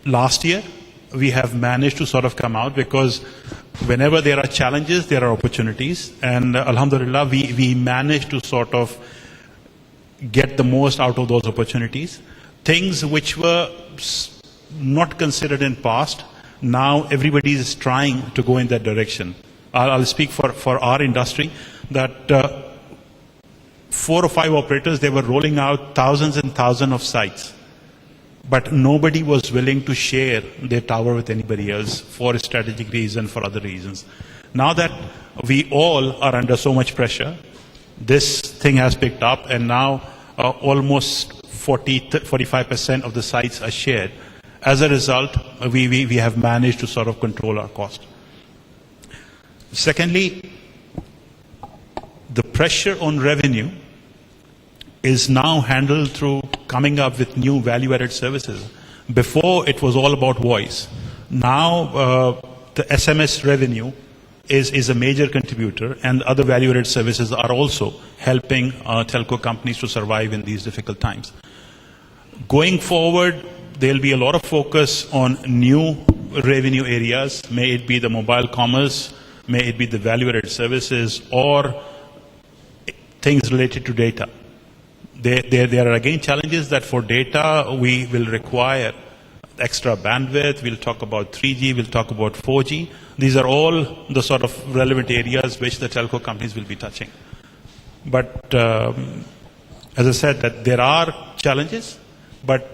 last year, we have managed to sort of come out, because whenever there are challenges, there are opportunities. And alhamdulillah, we managed to sort of get the most out of those opportunities. Things which were not considered in past, now everybody is trying to go in that direction. I'll speak for our industry, that 4 or 5 operators, they were rolling out thousands and thousands of sites. But nobody was willing to share their tower with anybody else for a strategic reason, for other reasons. Now that we all are under so much pressure, this thing has picked up, and now almost 45% of the sites are shared. As a result, we have managed to sort of control our cost. Secondly, the pressure on revenue is now handled through coming up with new value-added services. Before, it was all about voice. Now, the SMS revenue is a major contributor, and other value-added services are also helping telco companies to survive in these difficult times. Going forward, there will be a lot of focus on new revenue areas, may it be the mobile commerce, may it be the value-added services, or things related to data. There are again challenges that for data we will require extra bandwidth. We'll talk about 3G, we'll talk about 4G. These are all the sort of relevant areas which the telco companies will be touching. But as I said, that there are challenges, but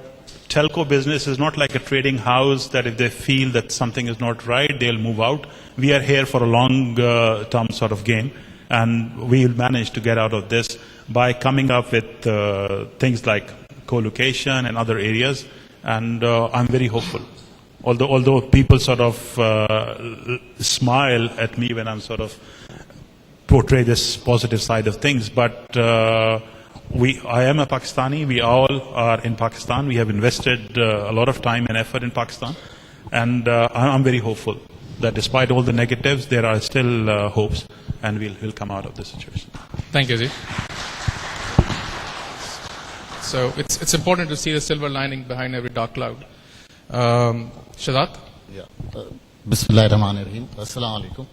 telco business is not like a trading house that if they feel that something is not right, they'll move out. We are here for a long-term sort of game, and we will manage to get out of this by coming up with things like co-location and other areas. And I'm very hopeful. Although people sort of smile at me when I'm sort of portray this positive side of things, but I am a Pakistani. We all are in Pakistan. We have invested a lot of time and effort in Pakistan, and I'm very hopeful that despite all the negatives, there are still hopes, and we'll come out of this situation. Thank you, Ji. So it's important to see the silver lining behind every dark cloud. Shahzad? Yeah. Bismillahirrahmanirrahim. Assalamu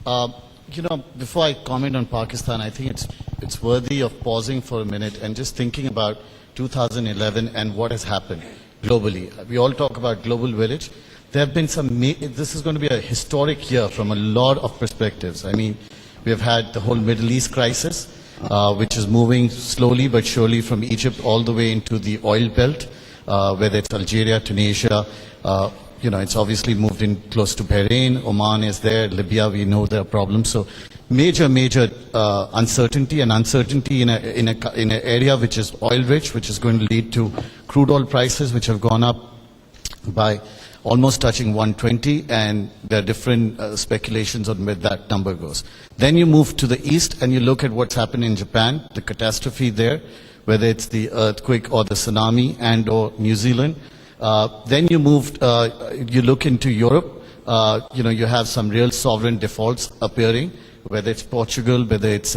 alaikum. Before I comment on Pakistan, I think it's worthy of pausing for a minute and just thinking about 2011 and what has happened globally. We all talk about global village. There have been this is going to be a historic year from a lot of perspectives. I mean, we have had the whole Middle East crisis, which is moving slowly but surely from Egypt all the way into the oil belt, whether it's Algeria, Tunisia. It's obviously moved in close to Bahrain. Oman is there. Libya, we know there are problems. So major uncertainty, and uncertainty in an area which is oil rich, which is going to lead to crude oil prices which have gone up by almost touching 120, and there are different speculations on where that number goes. Then you move to the east and you look at what's happened in Japan, the catastrophe there, whether it's the earthquake or the tsunami and or New Zealand. Then you you look into Europe, you have some real sovereign defaults appearing, whether it's Portugal, whether it's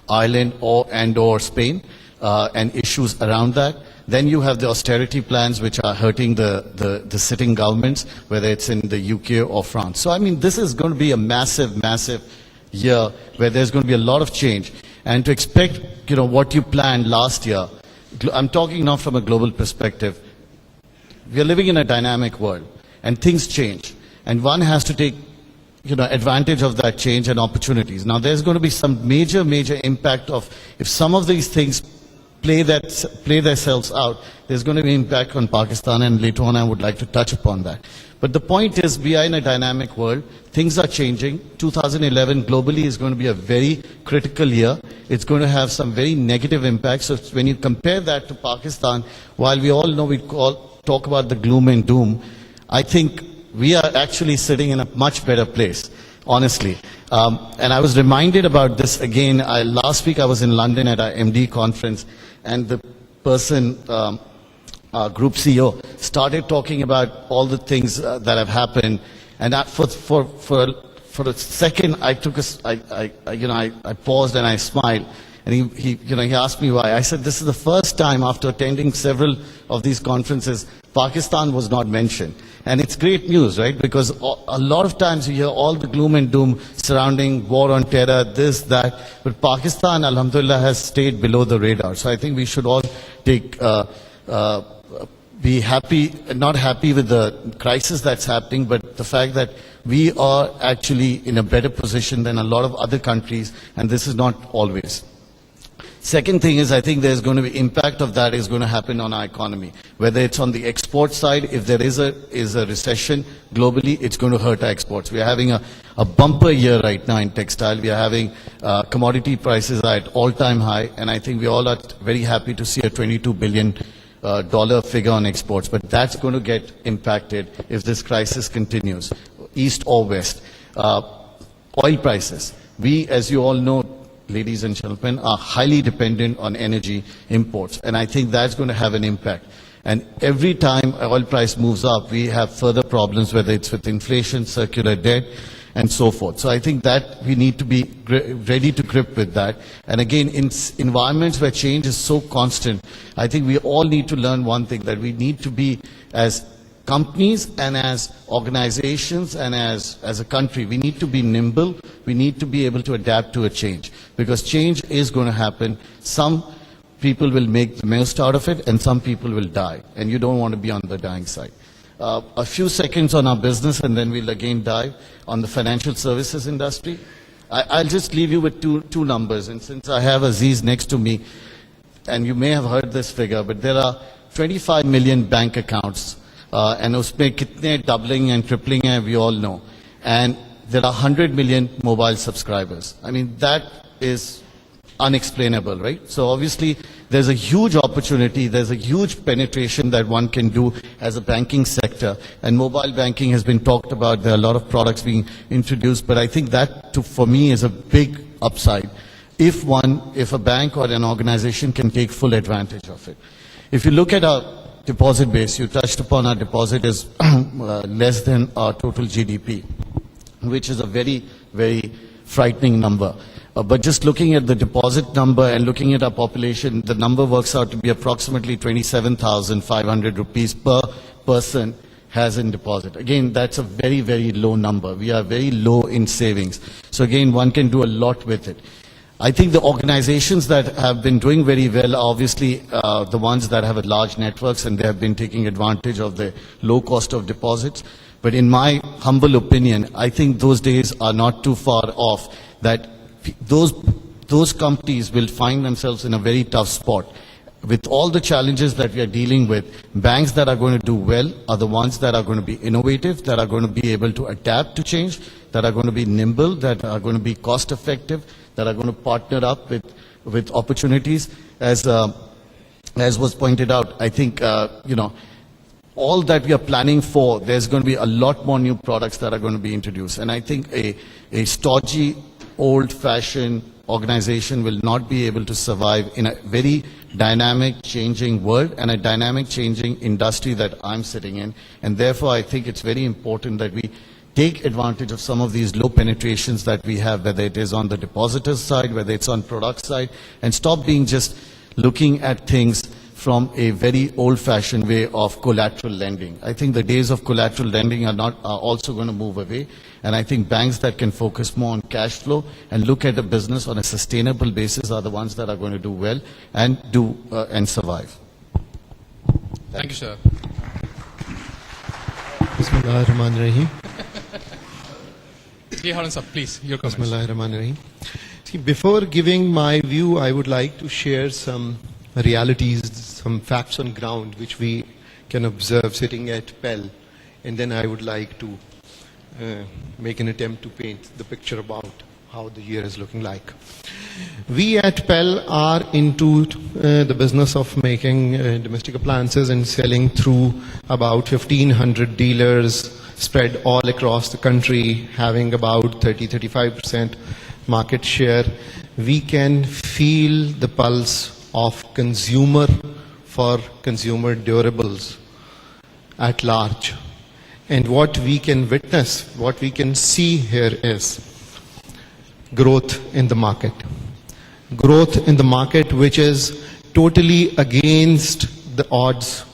Ireland or Spain, and issues around that. Then you have the austerity plans which are hurting the sitting governments, whether it's in the UK or France. So I mean, this is going to be a massive year where there's going to be a lot of change. And to expect, what you planned last year, I'm talking now from a global perspective. We are living in a dynamic world, and things change. And one has to take, advantage of that change and opportunities. Now, there's going to be some major impact of, if some of these things play themselves out, there's going to be impact on Pakistan, and later on I would like to touch upon that. But the point is, we are in a dynamic world. Things are changing. 2011 globally is going to be a very critical year. It's going to have some very negative impacts. So when you compare that to Pakistan, while we all know talk about the gloom and doom, I think we are actually sitting in a much better place, honestly. And I was reminded about this again. Last week I was in London at our MD conference, and the person, Group CEO, started talking about all the things that have happened. And for a second, I paused and I smiled. And he asked me why. I said, this is the first time after attending several of these conferences, Pakistan was not mentioned. And it's great news, right? Because a lot of times you hear all the gloom and doom surrounding war on terror, this, that. But Pakistan, alhamdulillah, has stayed below the radar. So I think we should all be happy, not happy with the crisis that's happening, but the fact that we are actually in a better position than a lot of other countries, and this is not always. Second thing is, I think there's going to be impact of that is going to happen on our economy. Whether it's on the export side, if there is a recession globally, it's going to hurt our exports. We are having a bumper year right now in textile. We are having commodity prices are at all-time high, and I think we all are very happy to see a $22 billion figure on exports. But that's going to get impacted if this crisis continues, east or west. Oil prices. We, as you all know, ladies and gentlemen, are highly dependent on energy imports. And I think that's going to have an impact. And every time oil price moves up, we have further problems, whether it's with inflation, circular debt, and so forth. So I think that we need to be ready to grip with that. And again, in environments where change is so constant, I think we all need to learn one thing, that we need to be, as companies and as organizations and as a country, we need to be nimble. We need to be able to adapt to a change, because change is going to happen. Some people will make the most out of it, and some people will die, and you don't want to be on the dying side. A few seconds on our business, and then we'll again dive on the financial services industry. I'll just leave you with two numbers, and since I have Aziz next to me, and you may have heard this figure, but there are 25 million bank accounts. And उसमें कितने doubling and tripling हैं, we all know. And there are 100 million mobile subscribers. I mean, that is unexplainable, right? So obviously, there's a huge opportunity, there's a huge penetration that one can do as a banking sector. And mobile banking has been talked about, there are a lot of products being introduced, but I think that, for me, is a big upside. If a bank or an organization can take full advantage of it. If you look at our deposit base, you touched upon our deposit is less than our total GDP, which is a very, very frightening number. But just looking at the deposit number and looking at our population, the number works out to be approximately 27,500 rupees per person has in deposit. Again, that's a very, very low number. We are very low in savings. So again, one can do a lot with it. I think the organizations that have been doing very well are obviously the ones that have large networks, and they have been taking advantage of the low cost of deposits. But in my humble opinion, I think those days are not too far off, that those companies will find themselves in a very tough spot. With all the challenges that we are dealing with, banks that are going to do well are the ones that are going to be innovative, that are going to be able to adapt to change, that are going to be nimble, that are going to be cost effective, that are going to partner up with opportunities. As was pointed out, I think, all that we are planning for, there's going to be a lot more new products that are going to be introduced. And I think a stodgy, old-fashioned organization will not be able to survive in a very dynamic, changing world and a dynamic, changing industry that I'm sitting in. And therefore, I think it's very important that we take advantage of some of these low penetrations that we have, whether it is on the depositors side, whether it's on product side, and stop being just looking at things from a very old-fashioned way of collateral lending. I think the days of collateral lending are also going to move away, and I think banks that can focus more on cash flow and look at the business on a sustainable basis are the ones that are going to do well and survive. Thank you, sir. Bismillahirrahmanirrahim. Harun sir, please, your comments. Bismillahirrahmanirrahim. See, before giving my view, I would like to share some realities, some facts on ground which we can observe sitting at Pell, and then I would like to make an attempt to paint the picture about how the year is looking like. We at Pell are into the business of making domestic appliances and selling through about 1,500 dealers spread all across the country, having about 30-35% market share. We can feel the pulse of consumer for consumer durables at large. And what we can witness, what we can see here is growth in the market. growth in the market which is totally against the odds